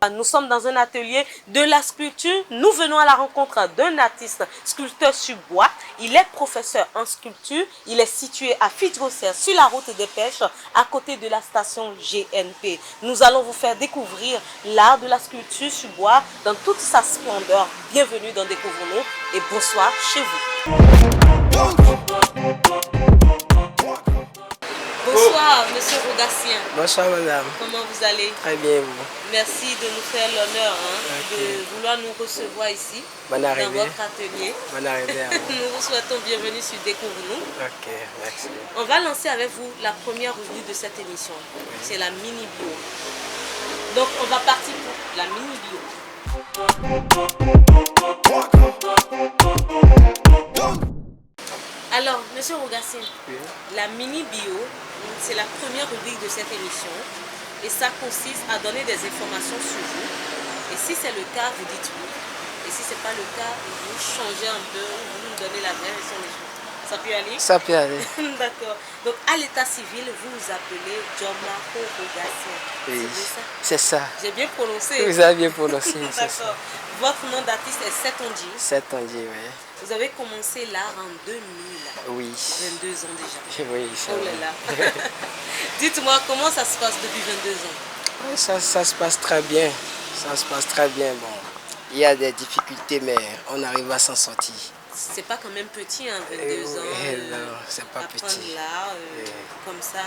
Nous sommes dans un atelier de la sculpture. Nous venons à la rencontre d'un artiste sculpteur sur bois. Il est professeur en sculpture. Il est situé à Fidrosser sur la route des pêches à côté de la station GNP. Nous allons vous faire découvrir l'art de la sculpture sur bois dans toute sa splendeur. Bienvenue dans Découvrons-nous et bonsoir chez vous. Bonsoir, monsieur Rogassien. Bonsoir, madame. Comment vous allez? Très bien, vous. Merci de nous faire l'honneur de vouloir nous recevoir ici, Bonne dans arrivée. votre atelier. Bonne arrivée à vous. Nous vous souhaitons bienvenue sur Découvre-nous. Ok, merci. On va lancer avec vous la première revue de cette émission. C'est la mini-bio. Donc, on va partir pour la mini-bio. Alors, monsieur Rogassien, la mini-bio, c'est la première rubrique de cette émission et ça consiste à donner des informations sur vous. Et si c'est le cas, vous dites oui. Et si ce n'est pas le cas, vous changez un peu, vous nous donnez la vraie version des choses. Ça peut aller? Ça peut aller. D'accord. Donc, à l'état civil, vous vous appelez Djomako Rogassien. Oui, C'est ça? c'est ça. J'ai bien prononcé. Vous avez bien prononcé, c'est ça. D'accord. Votre nom d'artiste est Setonji. Setonji, oui. Vous avez commencé l'art en 2000. Oui. 22 ans déjà. Oui, c'est Oh vrai. là là. Dites-moi, comment ça se passe depuis 22 ans? Oui, ça se passe très bien. Ça se passe très bien. Bon, il y a des difficultés, mais on arrive à s'en sortir. C'est pas quand même petit, hein, 22 ans. Non, c'est pas apprendre petit. l'art comme ça.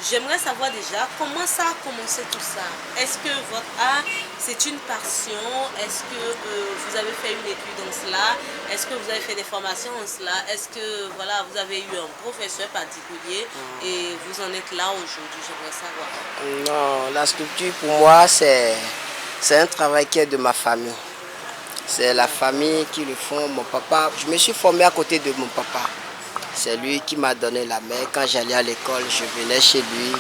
J'aimerais savoir déjà comment ça a commencé tout ça. Est-ce que votre art, c'est une passion? Est-ce que vous avez fait une étude en cela? Est-ce que vous avez fait des formations en cela? Est-ce que voilà, vous avez eu un professeur particulier et vous en êtes là aujourd'hui? J'aimerais savoir. Non, la sculpture pour moi, c'est un travail qui est de ma famille. C'est la famille qui le font. Mon papa, je me suis formé à côté de mon papa. C'est lui qui m'a donné la main. Quand j'allais à l'école, je venais chez lui.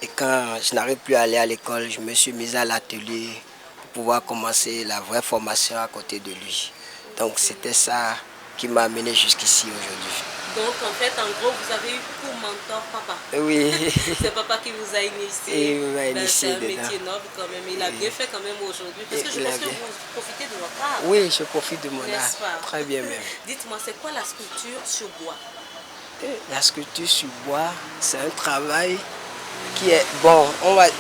Et quand je n'arrive plus à aller à l'école, je me suis mis à l'atelier pour pouvoir commencer la vraie formation à côté de lui. Donc c'était ça qui m'a amené jusqu'ici aujourd'hui. Donc en fait, en gros, vous avez eu pour mentor papa. Oui. C'est papa qui vous a initié. Il m'a initié c'est un dedans. métier noble quand même. Il a bien fait quand même aujourd'hui. Parce que je pense que vous profitez de votre art. Oui, je profite de mon N'est-ce pas? art. Très bien même. Dites-moi, c'est quoi la sculpture sur bois? La sculpture sur bois, c'est un travail qui est...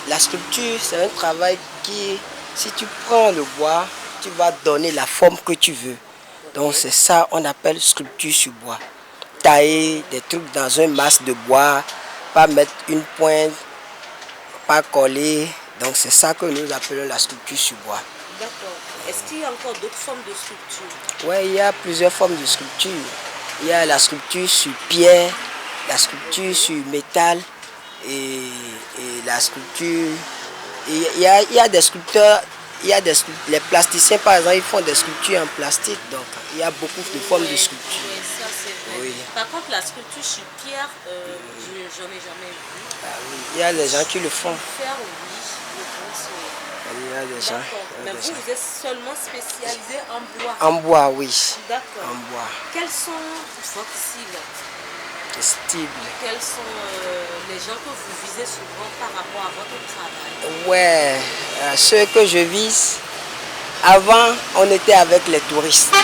la sculpture, c'est un travail qui, si tu prends le bois, tu vas donner la forme que tu veux. Donc c'est ça on appelle sculpture sur bois. Tailler des trucs dans un masse de bois, pas mettre une pointe, pas coller. Donc c'est ça que nous appelons la sculpture sur bois. D'accord. Est-ce qu'il y a encore d'autres formes de sculpture? Oui, il y a plusieurs formes de sculpture. Il y a la sculpture sur pierre, la sculpture sur métal et la sculpture. Il y a des sculpteurs, les plasticiens par exemple, ils font des sculptures en plastique. Donc il y a beaucoup de formes de sculpture. Oui, ça c'est vrai. Oui. Par contre, la sculpture sur pierre, j'en ai jamais vu. Ah oui, il y a des gens qui le font. Faire, oui, je pense. Il y a des gens. D'accord. Mais vous êtes seulement spécialisé en bois. En bois, oui. D'accord. En bois. Quels sont vos styles? Style. Quels sont les gens que vous visez souvent par rapport à votre travail? Ouais, ceux que je vise, avant on était avec les touristes.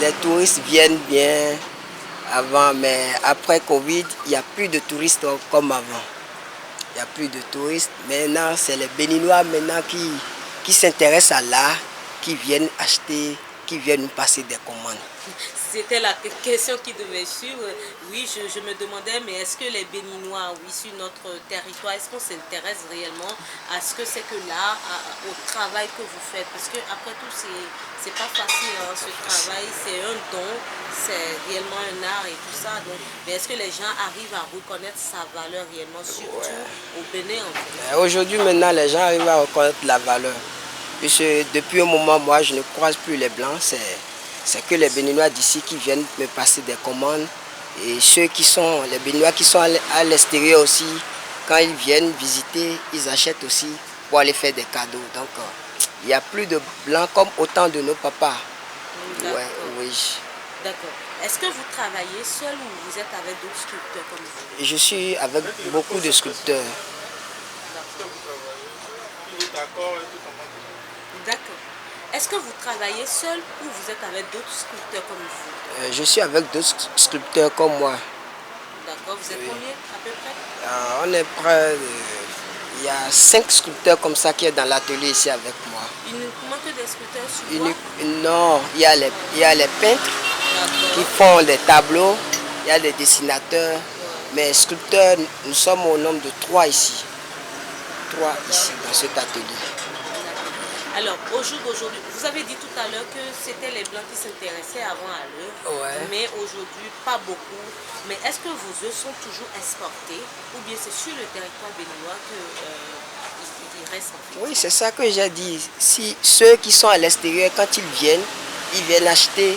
Les touristes viennent bien avant, mais après Covid, il n'y a plus de touristes comme avant. Il n'y a plus de touristes. Maintenant, c'est les Béninois maintenant qui s'intéressent à l'art, qui viennent acheter, qui viennent nous passer des commandes. C'était la question qui devait suivre. Oui, je me demandais, mais est-ce que les Béninois, oui, sur notre territoire, est-ce qu'on s'intéresse réellement à ce que c'est que l'art, au travail que vous faites? Parce que après tout, c'est pas facile, hein, ce travail, c'est un don, c'est réellement un art et tout ça. Donc, mais est-ce que les gens arrivent à reconnaître sa valeur réellement, surtout au Bénin en fait? Aujourd'hui, maintenant, les gens arrivent à reconnaître la valeur. Puisque depuis un moment, moi, je ne croise plus les Blancs. C'est que les Béninois d'ici qui viennent me passer des commandes. Et les Béninois qui sont à l'extérieur aussi, quand ils viennent visiter, ils achètent aussi pour aller faire des cadeaux. Donc, il n'y a plus de Blancs comme autant de nos papas. Ouais, oui. D'accord. Est-ce que vous travaillez seul ou vous êtes avec d'autres sculpteurs comme vous? Je suis avec beaucoup de sculpteurs. D'accord. Est-ce que vous travaillez seul ou vous êtes avec d'autres sculpteurs comme vous? Je suis avec d'autres sculpteurs comme moi. D'accord. Vous êtes Oui. combien à peu près? On est près il y a 5 sculpteurs comme ça qui est dans l'atelier ici avec moi. Uniquement que des sculpteurs sur bois? Non, il y a les peintres qui D'accord. font les tableaux, il y a les dessinateurs, mais sculpteurs, nous sommes au nombre de 3 ici. 3 ici dans cet atelier. Alors, au jour d'aujourd'hui, vous avez dit tout à l'heure que c'était les Blancs qui s'intéressaient avant à l'œuvre, Ouais. mais aujourd'hui, pas beaucoup. Mais est-ce que vos œuvres sont toujours exportés ou bien c'est sur le territoire béninois qu'ils restent en fait? Oui, c'est ça que j'ai dit. Si ceux qui sont à l'extérieur, quand ils viennent acheter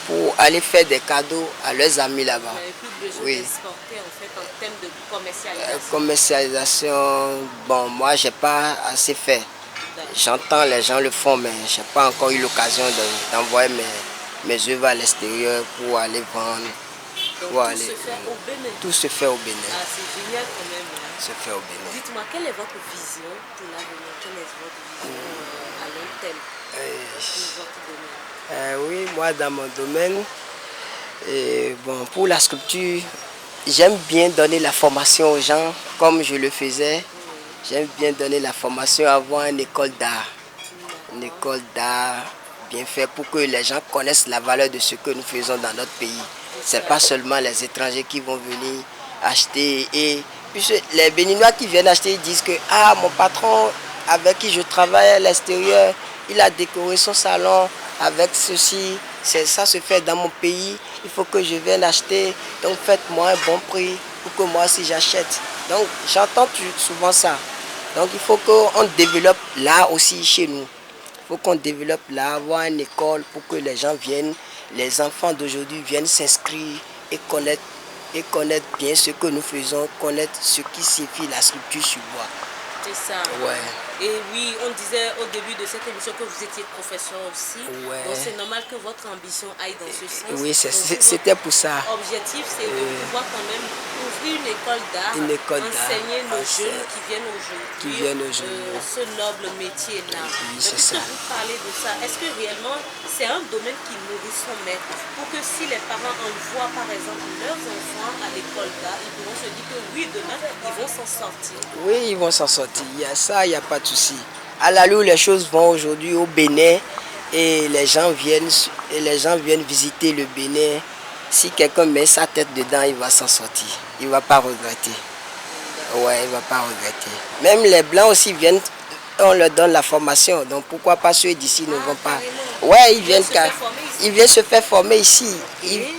pour aller faire des cadeaux à leurs amis là-bas. Vous n'avez plus besoin Oui. d'exporter en fait en termes de commercialisation. Commercialisation, bon, moi, j'ai pas assez fait. J'entends les gens le font, mais je n'ai pas encore eu l'occasion d'envoyer mes œuvres à l'extérieur pour aller vendre. Donc Pour tout aller, se fait au Bénin. tout se fait au Bénin. Ah, c'est génial quand même. Hein. Se fait au Bénin. Dites-moi, quelle est votre vision pour l'avenir? Quelle est votre vision à long terme pour votre domaine? Oui, moi dans mon domaine, bon, pour la sculpture, j'aime bien donner la formation aux gens comme je le faisais. J'aime bien donner la formation, avoir une école d'art. Une école d'art bien faite pour que les gens connaissent la valeur de ce que nous faisons dans notre pays. Ce n'est pas seulement les étrangers qui vont venir acheter. Et puis les Béninois qui viennent acheter, ils disent que ah, mon patron avec qui je travaille à l'extérieur, il a décoré son salon avec ceci. Ça se fait dans mon pays. Il faut que je vienne acheter. Donc faites-moi un bon prix pour que moi aussi j'achète. Donc j'entends souvent ça. Donc il faut qu'on développe là aussi chez nous. Il faut qu'on développe là, avoir une école pour que les gens viennent, les enfants d'aujourd'hui viennent s'inscrire et connaître bien ce que nous faisons, connaître ce qui signifie la sculpture sur bois. C'est ça. Ouais. Et oui, on disait au début de cette émission que vous étiez professeur aussi. Ouais. Donc c'est normal que votre ambition aille dans ce sens. Oui, c'était pour ça. L'objectif, c'est de pouvoir quand même ouvrir une école d'art, enseigner nos jeunes qui viennent aujourd'hui ce noble métier-là. Oui, c'est Puisque ça. vous parlez de ça, est-ce que réellement c'est un domaine qui nourrit son maître pour que si les parents envoient par exemple leurs enfants à l'école d'art, ils pourront se dire que oui, demain, ils vont s'en sortir. Oui, ils vont s'en sortir. Il y a ça, il n'y a pas de souci. À la où les choses vont aujourd'hui au Bénin et les gens viennent visiter le Bénin. Si quelqu'un met sa tête dedans, il va s'en sortir. Il ne va pas regretter. Ouais, il ne va pas regretter. Même les Blancs aussi viennent, on leur donne la formation. Donc pourquoi pas ceux d'ici ne vont pas. Ouais, ils viennent se faire former ici.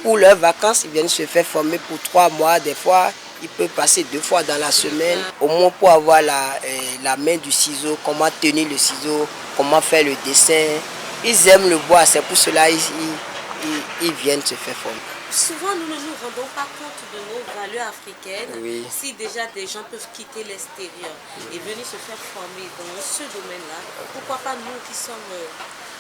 Pour leurs vacances, ils viennent se faire former pour 3 mois. Des fois, ils peuvent passer 2 fois dans la semaine. Au moins pour avoir la main du ciseau, comment tenir le ciseau, comment faire le dessin. Ils aiment le bois, c'est pour cela qu'ils viennent se faire former. Souvent, nous ne nous rendons pas compte de nos valeurs africaines. Oui. Si déjà des gens peuvent quitter l'extérieur et venir se faire former dans ce domaine-là, pourquoi pas nous qui sommes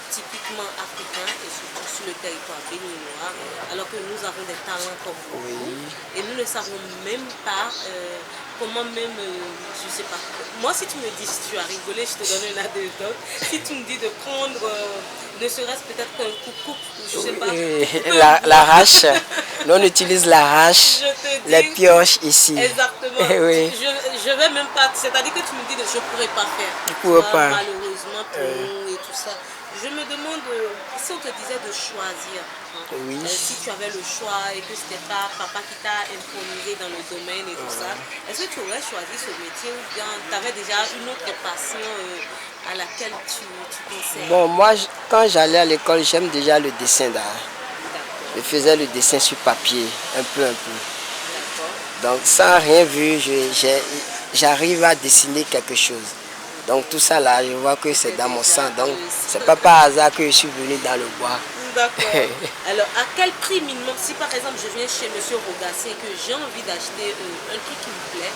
typiquement africains et surtout sur le territoire béninois, alors que nous avons des talents comme vous. Et nous ne savons même pas comment même, je sais pas. Moi, si tu me dis, si tu as rigolé, je te donne une anecdote. Si tu me dis de prendre, ne serait-ce peut-être qu'un coucou, je sais pas. L'arrache. Nous on utilise l'arrache, les pioches ici. Exactement. Oui. Je vais même pas, c'est-à-dire que tu me dis que je ne pourrais pas faire. Tu ne pourrais pas. Malheureusement pour nous et tout ça. Je me demande, si on te disait de choisir, si tu avais le choix et que ce n'était pas papa qui t'a intronisé dans le domaine et tout ça, est-ce que tu aurais choisi ce métier ou bien tu avais déjà une autre passion à laquelle tu pensais? Bon, moi, quand j'allais à l'école, j'aime déjà le dessin d'art. Je faisais le dessin sur papier, un peu. Donc, sans rien vu, j'arrive à dessiner quelque chose. Donc tout ça là, je vois que c'est dans mon sang. Donc c'est pas par hasard que je suis venu dans le bois. D'accord. Alors à quel prix minimum, si par exemple je viens chez M. Rogassé et que j'ai envie d'acheter un truc qui me plaît,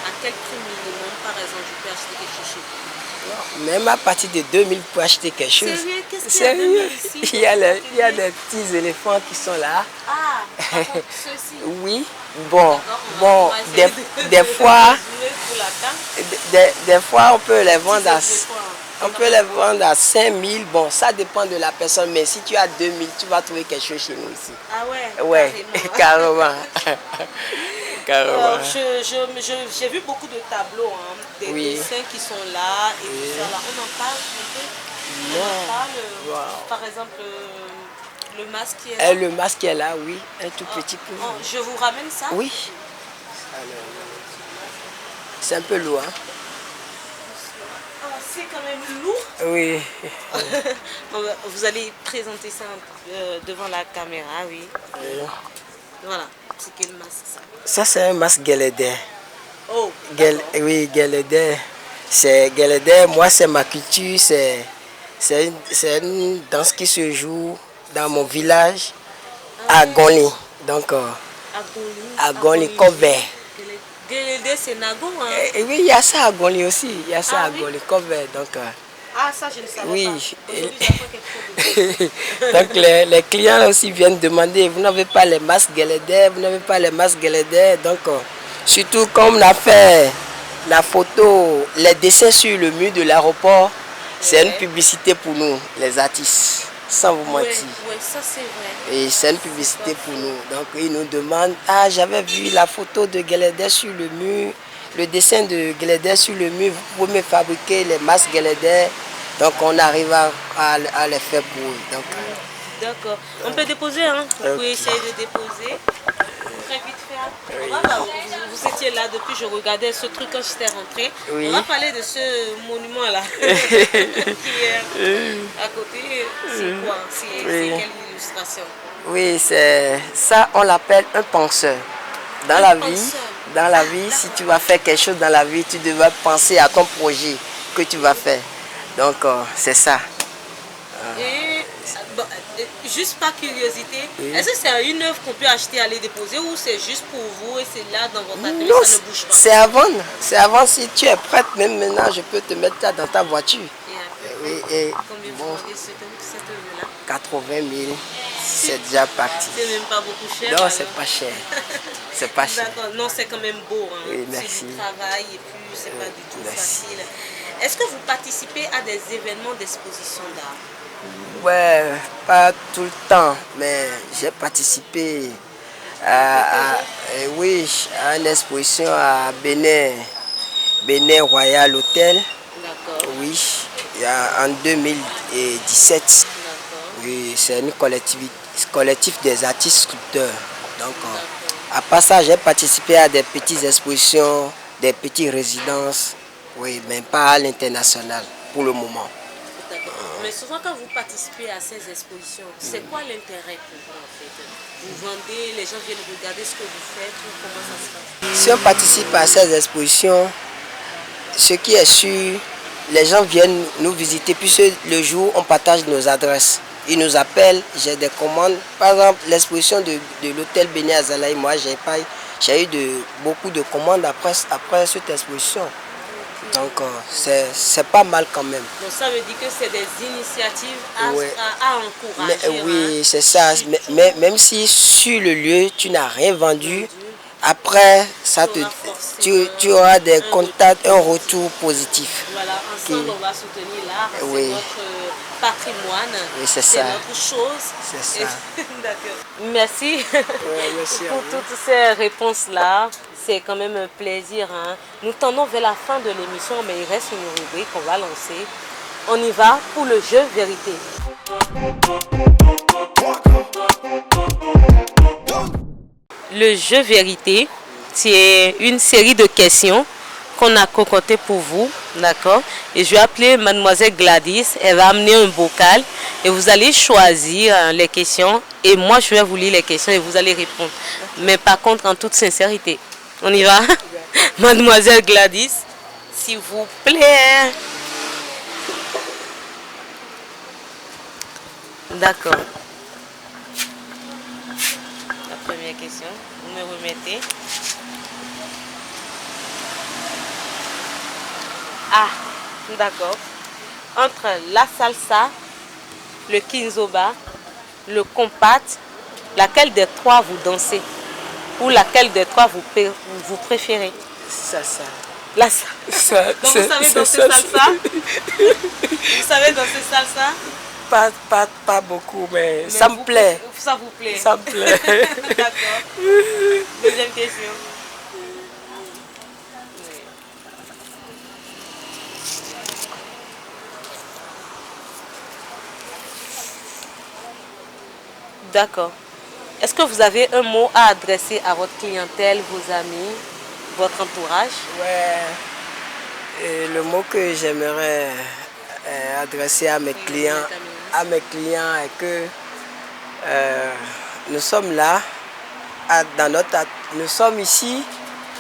à quel prix minimum par exemple je peux acheter quelque chose chez vous? Même à partir de 2000 pour acheter quelque chose. Sérieux? Qu'est-ce qu'il y a 2000 ici? Il y a des petits éléphants qui sont là. Ah, ceux-ci. Oui. Bon, des fois on peut les vendre On peut les vendre à 5000. Bon, ça dépend de la personne, mais si tu as 2000, tu vas trouver quelque chose chez nous ici. Ah ouais? Ouais, carrément. Carrément. J'ai vu beaucoup de tableaux, hein, des dessins qui sont là et tout ça. Là. On en parle un peu? On en parle, par exemple, le masque qui est là? Le masque qui est là, oui, un tout petit peu. Je vous ramène ça? Oui. C'est un peu lourd, hein? C'est quand même lourd. Oui. Vous allez présenter ça devant la caméra, oui. Voilà, c'est quel masque ça? Ça, c'est un masque Guélédé. Oh, oui, Guélédé. C'est Guélédé, moi, c'est ma culture, c'est une danse qui se joue dans mon village, à Goni. Donc, à Goni, Kové. Guélédé, c'est Nago, hein? Oui, il y a ça à Goni aussi. Il y a ça à Goni, Kové. Donc, ça, je ne savais pas. Oui. Quelque chose de Donc, les clients aussi viennent demander, vous n'avez pas les masques Guélédé, vous n'avez pas les masques Guélédé. Donc, surtout comme on a fait la photo, les dessins sur le mur de l'aéroport, c'est une publicité pour nous, les artistes, sans vous mentir. Oui, ça c'est vrai. Et c'est une publicité pour nous. Donc ils nous demandent, j'avais vu la photo de Guélédé sur le mur, le dessin de Guélédé sur le mur, vous pouvez me fabriquer les masques Guélédé. Donc on arrive à les faire pour eux. D'accord. On peut déposer, hein? Vous pouvez essayer de déposer. Très vite fait. Vous étiez là depuis, je regardais ce truc quand j'étais rentrée. Oui. On va parler de ce monument-là qui est à côté. C'est quoi? C'est quelle illustration? Oui, c'est ça, on l'appelle un penseur. Dans la vie, si tu vas faire quelque chose dans la vie, tu devrais penser à ton projet que tu vas faire. Donc, c'est ça. Juste par curiosité, est-ce que c'est une œuvre qu'on peut acheter, aller déposer ou c'est juste pour vous et c'est là dans votre atelier, non, ça ne bouge pas? C'est à vendre. C'est à vendre. Si tu es prête, même maintenant, je peux te mettre ça dans ta voiture. Combien vous vendez cette œuvre-là? 80 000. C'est déjà parti. C'est même pas beaucoup cher. Non, c'est pas cher. C'est pas cher. D'accord, non, c'est quand même beau. Hein. Oui, merci. C'est du travail et puis c'est pas du tout facile. Est-ce que vous participez à des événements d'exposition d'art? Ouais, pas tout le temps, mais j'ai participé à une exposition à Bénin Royal Hotel. D'accord. Oui, en 2017. D'accord. Oui, c'est une collectif des artistes sculpteurs. Donc, à part ça, j'ai participé à des petites expositions, des petites résidences, oui, mais pas à l'international pour le moment. Mais souvent quand vous participez à ces expositions, c'est quoi l'intérêt pour vous en fait? Vous vendez, les gens viennent regarder ce que vous faites ou comment ça se passe? Si on participe à ces expositions, ce qui est sûr, les gens viennent nous visiter, puisque le jour on partage nos adresses. Ils nous appellent, j'ai des commandes. Par exemple, l'exposition de l'hôtel Béni Azalaï, moi j'ai eu beaucoup de commandes après cette exposition. Donc c'est pas mal quand même. Donc ça veut dire que c'est des initiatives à encourager. Oui, c'est ça. Mais même si sur le lieu tu n'as rien vendu, après ça tu auras des contacts, un retour positif. Voilà, ensemble on va soutenir l'art, c'est notre patrimoine, oui, c'est notre chose. C'est ça. D'accord. Merci, merci pour toutes ces réponses-là. C'est quand même un plaisir. Hein. Nous tendons vers la fin de l'émission, mais il reste une rubrique qu'on va lancer. On y va pour le jeu vérité. Le jeu vérité, c'est une série de questions qu'on a concoctées pour vous, d'accord? Et je vais appeler mademoiselle Gladys, elle va amener un bocal et vous allez choisir les questions et moi je vais vous lire les questions et vous allez répondre. Mais par contre en toute sincérité. On y va? Mademoiselle Gladys, s'il vous plaît. D'accord. La première question, vous me remettez. Ah, d'accord. Entre la salsa, le kinzoba, le compat, laquelle des trois vous dansez? Ou laquelle des trois vous préférez? Salsa. La salsa. Donc vous savez danser salsa? Vous savez danser salsa? Pas beaucoup, mais ça me plaît. Ça vous plaît? Ça me plaît. D'accord. Deuxième question. D'accord. Est-ce que vous avez un mot à adresser à votre clientèle, vos amis, votre entourage? Ouais. Et le mot que j'aimerais adresser à mes clients est que nous sommes là, nous sommes ici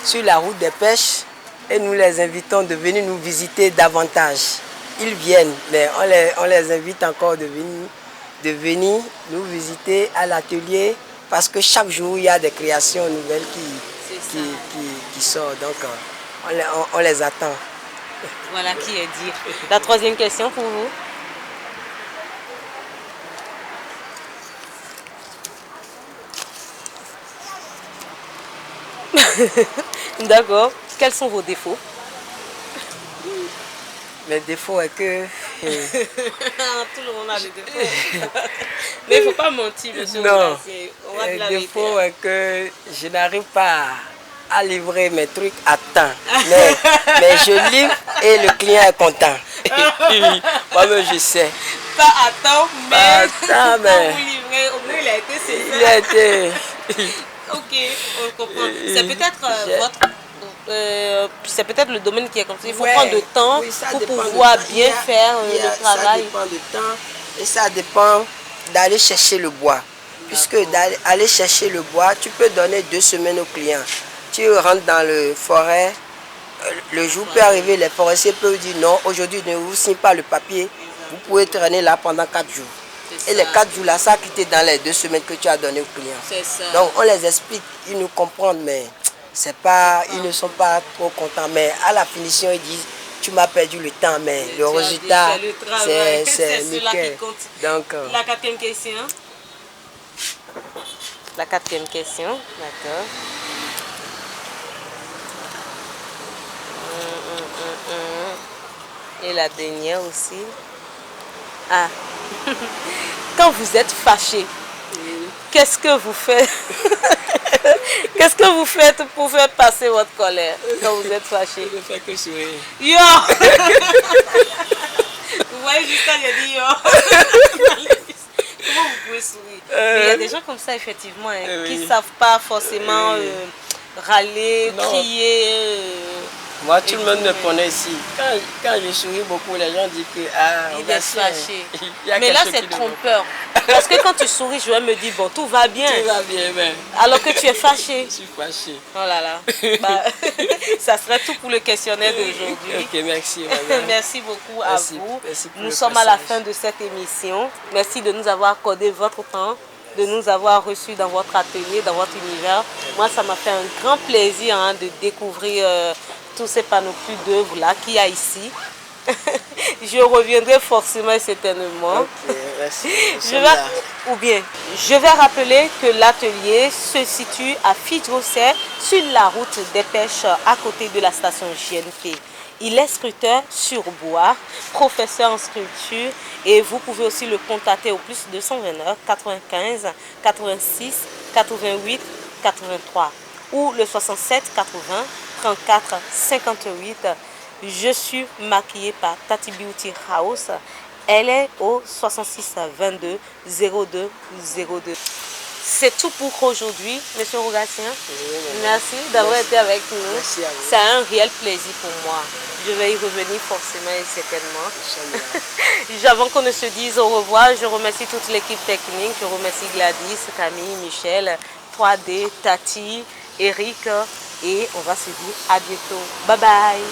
sur la route des pêches et nous les invitons de venir nous visiter davantage. Ils viennent, mais on les invite encore de venir nous visiter à l'atelier parce que chaque jour il y a des créations nouvelles qui sortent. Donc on les attend. Voilà qui est dit. La troisième question pour vous. D'accord. Quels sont vos défauts? Mes défauts est que... Tout le monde a des défauts. Mais il ne faut pas mentir, monsieur. Non. Le défaut est que je n'arrive pas à livrer mes trucs à temps. Mais je livre et le client est content. Moi-même, je sais. Pas à temps, mais quand vous livrez, au moins il a été saisi. Il a été... Ok, on comprend. C'est peut-être le domaine qui est comme ça. Il faut prendre du temps pour pouvoir bien faire le travail. Ça dépend du temps et ça dépend d'aller chercher le bois. Puisque d'aller chercher le bois, tu peux donner 2 semaines au client. Tu rentres dans le forêt, le jour peut arriver, les forestiers peuvent dire non, aujourd'hui ne vous signe pas le papier, vous pouvez traîner là pendant 4 jours. Et les 4 jours là, ça a quitté dans les 2 semaines que tu as donné au client. C'est ça. Donc on les explique, ils nous comprennent, mais c'est pas, ils ne sont pas trop contents. Mais à la finition, ils disent, tu m'as perdu le temps, mais le résultat, c'est nickel. Donc, la quatrième question. La quatrième question, d'accord. Et la dernière aussi. Ah. Quand vous êtes fâché, qu'est-ce que vous faites? Qu'est-ce que vous faites pour faire passer votre colère quand vous êtes fâché? Je ne fais que sourire. Yo! Vous voyez, juste quand j'ai dit yo. Comment vous pouvez sourire? Mais il y a des gens comme ça, effectivement, qui ne savent pas forcément râler, crier. Moi, tout le monde me connaît ici. Quand je souris beaucoup, les gens disent que il est fâché. Mais là, c'est trompeur. Parce que quand tu souris, je vais me dire, bon, tout va bien. Tout va bien, mais... Alors que tu es fâché. Je suis fâché. Oh là là. Bah, ça serait tout pour le questionnaire d'aujourd'hui. Ok, merci, madame. Merci beaucoup à vous. Merci pour nous sommes à la fin de cette émission. Merci de nous avoir accordé votre temps, de nous avoir reçus dans votre atelier, dans votre univers. Moi, ça m'a fait un grand plaisir de découvrir tous ces panoplies d'œuvres là qu'il y a ici. Je reviendrai forcément et certainement. Ok, merci. Je vais rappeler que l'atelier se situe à Fidjosset sur la route des pêches à côté de la station GNP. Il est sculpteur sur bois, professeur en sculpture et vous pouvez aussi le contacter au plus 229 95 86 88 83 ou le 67 80 34 58. Je suis maquillée par Tati Beauty House. Elle est au 66 22 02 02. C'est tout pour aujourd'hui, monsieur Rogatien. Merci d'avoir été avec nous. C'est un réel plaisir pour moi. Je vais y revenir forcément et certainement. Avant qu'on ne se dise au revoir, je remercie toute l'équipe technique. Je remercie Gladys, Camille, Michel, 3D, Tati, Eric. Et on va se dire à bientôt. Bye bye.